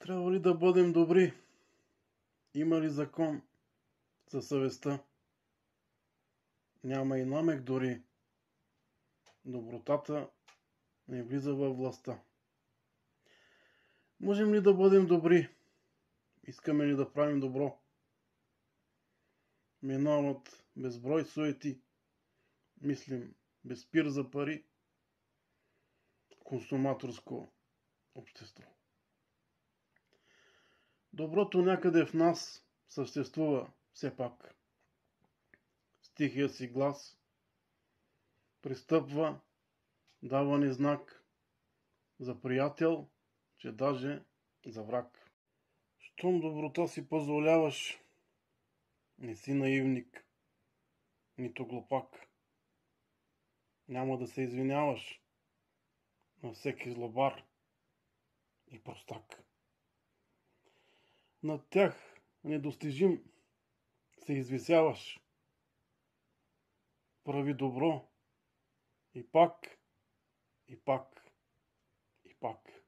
Трябва ли да бъдем добри? Има ли закон за съвестта? Няма и намек дори. Добротата не влиза във властта. Можем ли да бъдем добри? Искаме ли да правим добро? Минават безброй суети. Мислим без пир за пари. Консуматорско общество. Доброто някъде в нас съществува все пак. С тихия си глас пристъпва, дава ни знак за приятел, че даже за враг. Щом доброта си позволяваш, не си наивник, нито глупак. Няма да се извиняваш на всеки злобар и простак. Над тях недостижим се извисяваш. Прави добро и пак, и пак, и пак.